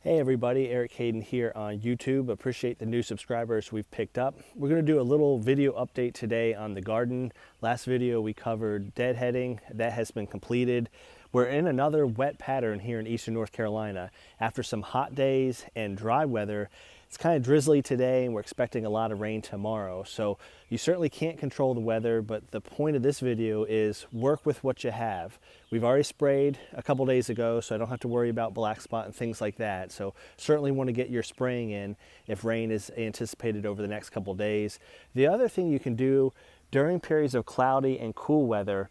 Hey everybody, Eric Hayden here on YouTube. Appreciate the new subscribers we've picked up. We're going to do a little video update today on the garden. Last video we covered deadheading. That has been completed. We're in another wet pattern here in eastern North Carolina. After some hot days and dry weather, it's kind of drizzly today and we're expecting a lot of rain tomorrow. So you certainly can't control the weather, but the point of this video is work with what you have. We've already sprayed a couple days ago, so I don't have to worry about black spot and things like that. So certainly want to get your spraying in if rain is anticipated over the next couple days. The other thing you can do during periods of cloudy and cool weather,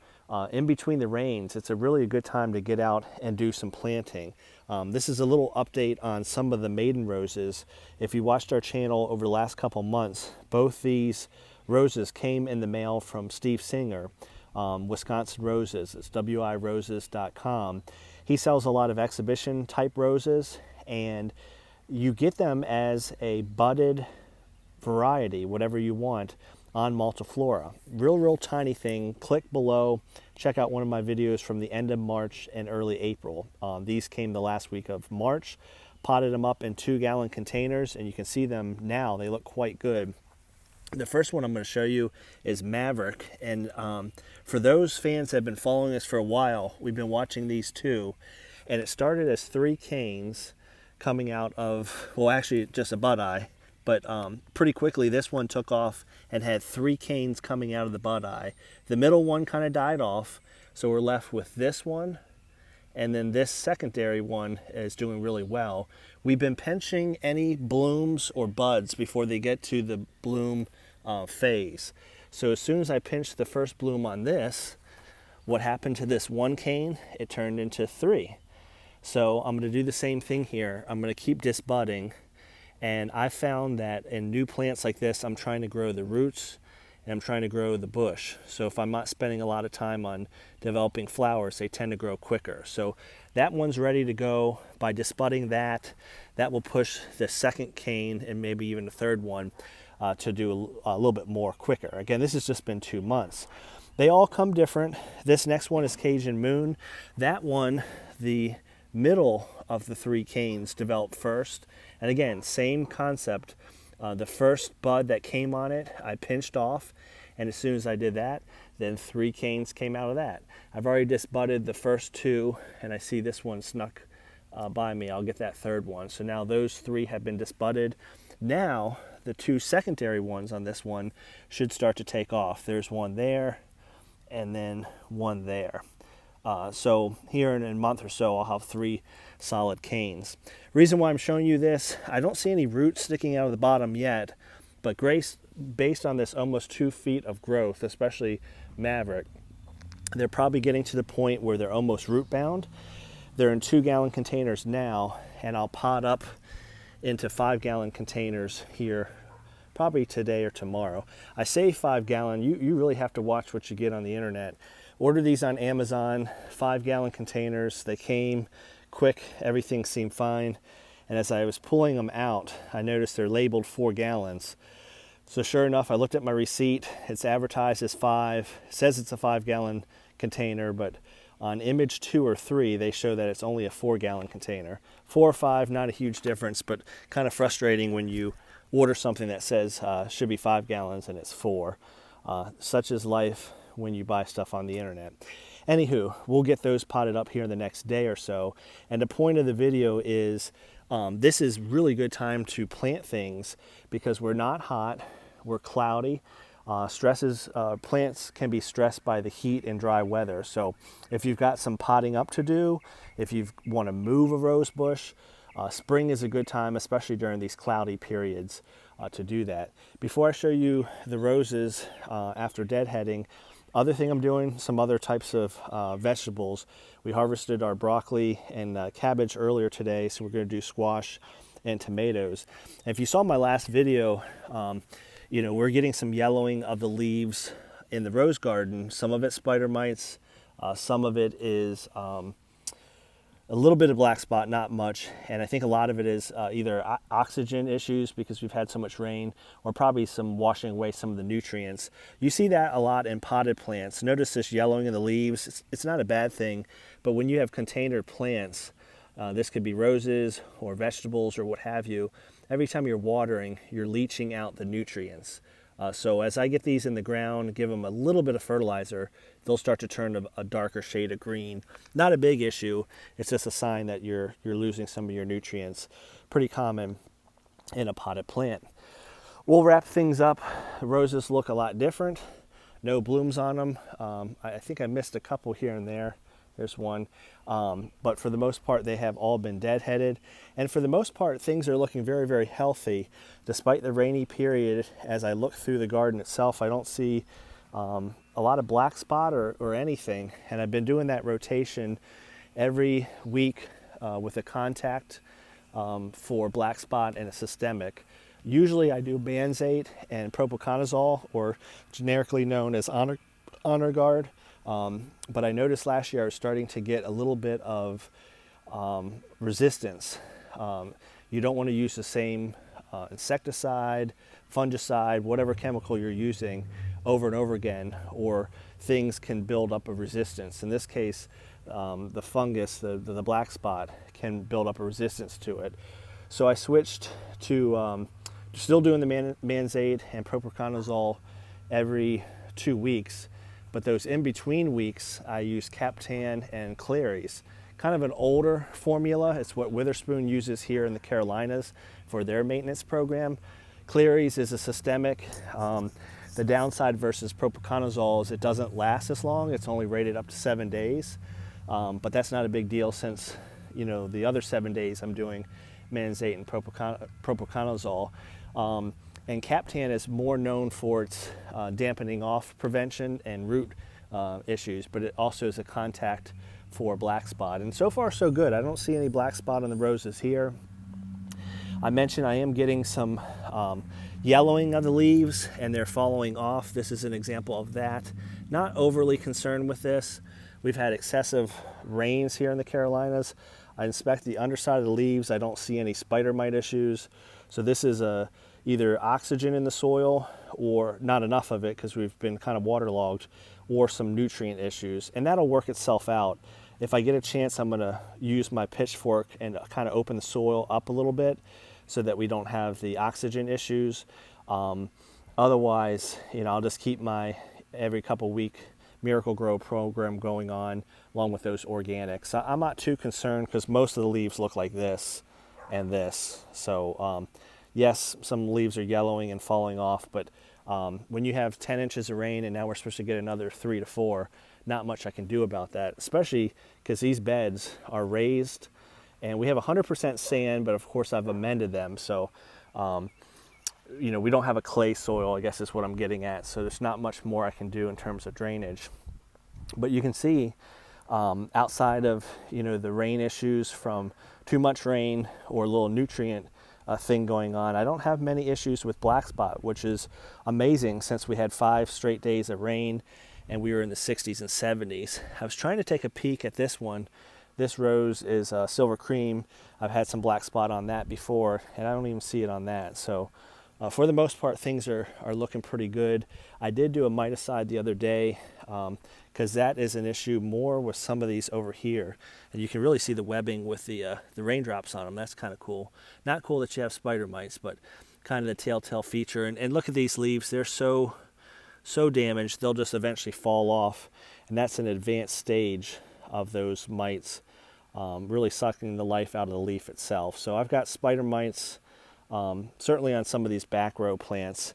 in between the rains, it's a really good time to get out and do some planting. This is a little update on some of the maiden roses. If you watched our channel over the last couple months, both these roses came in the mail from Steve Singer, Wisconsin Roses. It's wiroses.com. He sells a lot of exhibition type roses, and you get them as a budded variety, whatever you want, on Multiflora. Real tiny thing. Click below, check out one of my videos from the end of March and early April. These came the last week of March. Potted them up in 2-gallon containers, and you can see them now. They look quite good. The first one I'm going to show you is Maverick, and for those fans that have been following us for a while, we've been watching these two, and it started as 3 canes coming out of, well, actually just a bud eye, but pretty quickly this one took off and had 3 canes coming out of the bud eye. The middle one kind of died off, so we're left with this one, and then this secondary one is doing really well. We've been pinching any blooms or buds before they get to the bloom phase. So as soon as I pinched the first bloom on this, what happened to this 1 cane? It turned into 3. So I'm going to do the same thing here. I'm going to keep disbudding, and I found that in new plants like this, I'm trying to grow the roots and I'm trying to grow the bush. So if I'm not spending a lot of time on developing flowers, they tend to grow quicker. So that one's ready to go. By disbudding that will push the second cane and maybe even the third one to do a little bit more quicker. Again, this has just been 2 months. They all come different. This next one is Cajun Moon. That one, the middle of the 3 canes developed first. And again, same concept. The first bud that came on it, I pinched off, and as soon as I did that, then 3 canes came out of that. I've already disbudded the first 2, and I see this one snuck by me. I'll get that third one. So now those 3 have been disbudded. Now the 2 secondary ones on this one should start to take off. There's one there, and then one there. So here in a month or so, I'll have 3 solid canes. Reason why I'm showing you this, I don't see any roots sticking out of the bottom yet, but based on this almost 2 feet of growth, especially Maverick, they're probably getting to the point where they're almost root bound. They're in 2-gallon containers now, and I'll pot up into 5-gallon containers here probably today or tomorrow. I say 5-gallon, you really have to watch what you get on the internet. Order these on Amazon, 5-gallon containers. They came quick, everything seemed fine. And as I was pulling them out, I noticed they're labeled 4 gallons. So sure enough, I looked at my receipt. It's advertised as 5. It says it's a 5-gallon container, but on image 2 or 3, they show that it's only a 4-gallon container. 4 or 5, not a huge difference, but kind of frustrating when you order something that says should be 5 gallons and it's 4. Such is life when you buy stuff on the internet. Anywho, we'll get those potted up here in the next day or so. And the point of the video is this is really good time to plant things because we're not hot, we're cloudy. Plants can be stressed by the heat and dry weather. So if you've got some potting up to do, if you want to move a rose bush, spring is a good time, especially during these cloudy periods, to do that. Before I show you the roses after deadheading, other thing I'm doing, some other types of vegetables. We harvested our broccoli and cabbage earlier today, so we're going to do squash and tomatoes. And if you saw my last video, we're getting some yellowing of the leaves in the rose garden. Some of it spider mites, some of it is a little bit of black spot, not much, and I think a lot of it is either oxygen issues because we've had so much rain, or probably some washing away some of the nutrients. You see that a lot in potted plants. Notice this yellowing in the leaves. It's not a bad thing, but when you have container plants, This could be roses or vegetables or what have you. Every time you're watering, you're leaching out the nutrients. So as I get these in the ground, give them a little bit of fertilizer, they'll start to turn a darker shade of green. Not a big issue. It's just a sign that you're losing some of your nutrients. Pretty common in a potted plant. We'll wrap things up. The roses look a lot different. No blooms on them. I think I missed a couple here and there. There's one. But for the most part, they have all been deadheaded. And for the most part, things are looking very, very healthy. Despite the rainy period, as I look through the garden itself, I don't see a lot of black spot or anything. And I've been doing that rotation every week with a contact for black spot and a systemic. Usually I do Banzate and Propiconazole, or generically known as Honor Guard. But I noticed last year I was starting to get a little bit of resistance. You don't want to use the same insecticide, fungicide, whatever chemical you're using over and over again, or things can build up a resistance. In this case, the fungus, the black spot, can build up a resistance to it. So I switched to still doing the Banzate and Propiconazole every 2 weeks. But those in-between weeks, I use Captan and Clary's. Kind of an older formula. It's what Witherspoon uses here in the Carolinas for their maintenance program. Clary's is a systemic. The downside versus Propiconazole is it doesn't last as long. It's only rated up to 7 days. But that's not a big deal since, the other 7 days I'm doing Banzate and Propiconazole. And Captan is more known for its dampening off prevention and root issues, but it also is a contact for black spot. And so far so good. I don't see any black spot on the roses here. I mentioned I am getting some yellowing of the leaves and they're falling off. This is an example of that. Not overly concerned with this. We've had excessive rains here in the Carolinas. I inspect the underside of the leaves. I don't see any spider mite issues. So this is either oxygen in the soil or not enough of it because we've been kind of waterlogged, or some nutrient issues. And that'll work itself out. If I get a chance, I'm gonna use my pitchfork and kind of open the soil up a little bit so that we don't have the oxygen issues. Otherwise, I'll just keep my every couple week Miracle-Gro program going on along with those organics. I'm not too concerned because most of the leaves look like this and this. So yes, some leaves are yellowing and falling off, but when you have 10 inches of rain and now we're supposed to get another 3 to 4, not much I can do about that, especially because these beds are raised and we have 100% sand, but of course I've amended them. So, we don't have a clay soil, I guess is what I'm getting at. So there's not much more I can do in terms of drainage. But you can see outside of, the rain issues from too much rain or a little nutrient thing going on, I don't have many issues with black spot, which is amazing since we had 5 straight days of rain and we were in the 60s and 70s. I was trying to take a peek at this one. This rose is silver cream. I've had some black spot on that before and I don't even see it on that. So for the most part, things are looking pretty good. I did do a miticide the other day because that is an issue more with some of these over here. And you can really see the webbing with the raindrops on them. That's kind of cool. Not cool that you have spider mites, but kind of the telltale feature. And look at these leaves. They're so damaged, they'll just eventually fall off. And that's an advanced stage of those mites really sucking the life out of the leaf itself. So I've got spider mites certainly on some of these back row plants.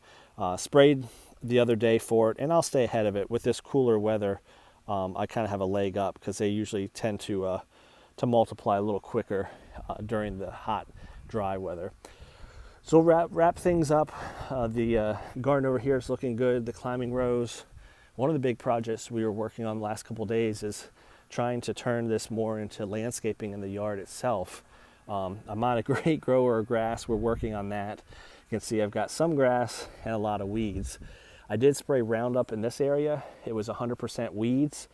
Sprayed the other day for it, and I'll stay ahead of it. With this cooler weather, I kind of have a leg up because they usually tend to multiply a little quicker during the hot, dry weather. So wrap things up. The garden over here is looking good. The climbing rose. One of the big projects we were working on the last couple of days is trying to turn this more into landscaping in the yard itself. I'm not a great grower of grass. We're working on that. You can see I've got some grass and a lot of weeds. I did spray Roundup in this area. It was 100% weeds.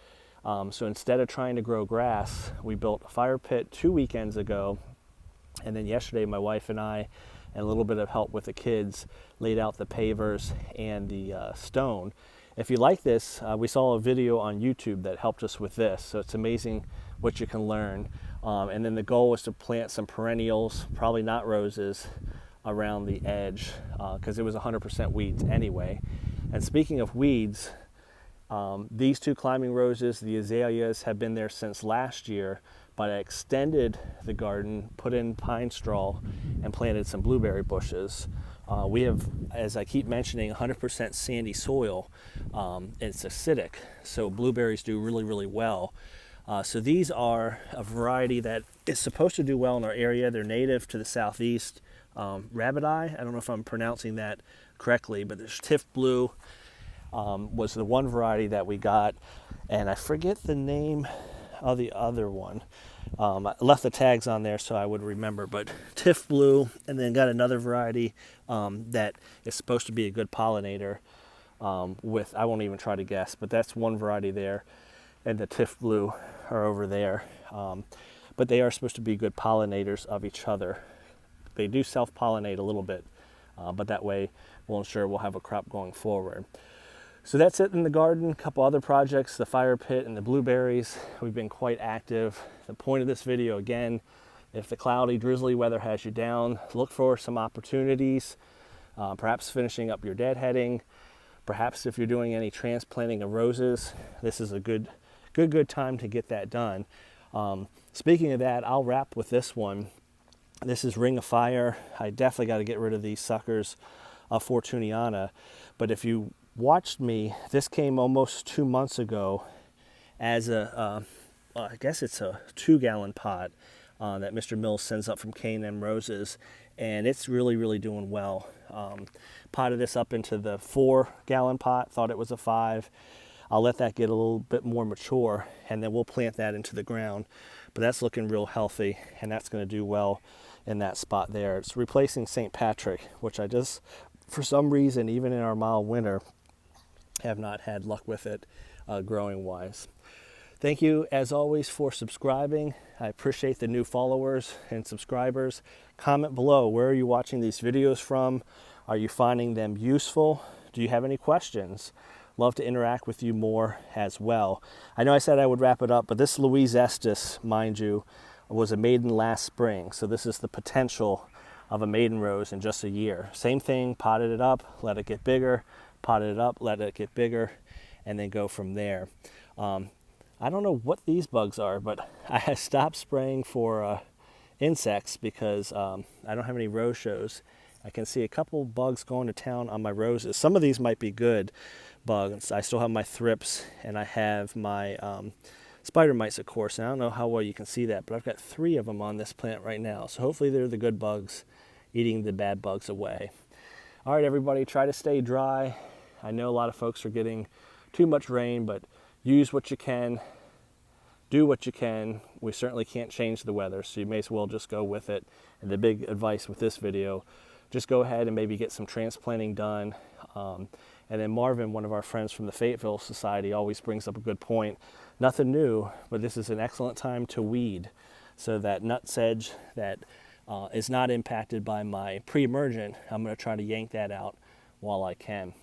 So instead of trying to grow grass, we built a fire pit 2 weekends ago. And then yesterday, my wife and I, and a little bit of help with the kids, laid out the pavers and the stone. If you like this, we saw a video on YouTube that helped us with this. So it's amazing what you can learn. And then the goal was to plant some perennials, probably not roses, around the edge because it was 100% weeds anyway. And speaking of weeds, these two climbing roses, the azaleas, have been there since last year, but I extended the garden, put in pine straw, and planted some blueberry bushes. We have, as I keep mentioning, 100% sandy soil. It's acidic, so blueberries do really, really well. So these are a variety that is supposed to do well in our area. They're native to the southeast. Rabbit Eye, I don't know if I'm pronouncing that correctly, but there's Tiff Blue was the one variety that we got, and I forget the name of the other one. I left the tags on there so I would remember, but Tiff Blue, and then got another variety that is supposed to be a good pollinator with, I won't even try to guess, but that's one variety there, and the Tiff Blue are over there. But they are supposed to be good pollinators of each other. They do self-pollinate a little bit, but that way we'll ensure we'll have a crop going forward. So that's it in the garden. A couple other projects, the fire pit and the blueberries. We've been quite active. The point of this video, again, if the cloudy, drizzly weather has you down, look for some opportunities, perhaps finishing up your deadheading. Perhaps if you're doing any transplanting of roses, this is a good time to get that done. Speaking of that, I'll wrap with this one. This is Ring of Fire. I definitely got to get rid of these suckers of Fortuniana. But if you watched me, this came almost 2 months ago as I guess it's a 2-gallon pot that Mr. Mills sends up from K&M Roses, and it's really, really doing well. Potted this up into the 4-gallon pot, thought it was a 5. I'll let that get a little bit more mature, and then we'll plant that into the ground. But that's looking real healthy, and that's going to do well in that spot there. It's replacing St. Patrick, which I just, for some reason, even in our mild winter, have not had luck with it growing wise. Thank you, as always, for subscribing. I appreciate the new followers and subscribers. Comment below, where are you watching these videos from? Are you finding them useful? Do you have any questions? Love to interact with you more as well. I know I said I would wrap it up, but this Louise Estes, mind you, was a maiden last spring. So this is the potential of a maiden rose in just a year. Same thing, potted it up, let it get bigger, potted it up, let it get bigger, and then go from there. I don't know what these bugs are, but I stopped spraying for insects because I don't have any rose shows. I can see a couple bugs going to town on my roses. Some of these might be good bugs. I still have my thrips, and I have my spider mites, of course. And I don't know how well you can see that, but I've got 3 of them on this plant right now. So hopefully they're the good bugs eating the bad bugs away. All right, everybody, try to stay dry. I know a lot of folks are getting too much rain, but use what you can, do what you can. We certainly can't change the weather, so you may as well just go with it. And the big advice with this video, just go ahead and maybe get some transplanting done. And then Marvin, one of our friends from the Fayetteville Society, always brings up a good point. Nothing new, but this is an excellent time to weed. So that nut sedge that is not impacted by my pre-emergent, I'm going to try to yank that out while I can.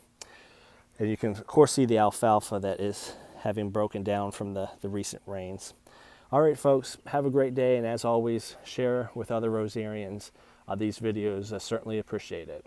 And you can, of course, see the alfalfa that is having broken down from the recent rains. All right, folks, have a great day. And as always, share with other rosarians these videos. I certainly appreciate it.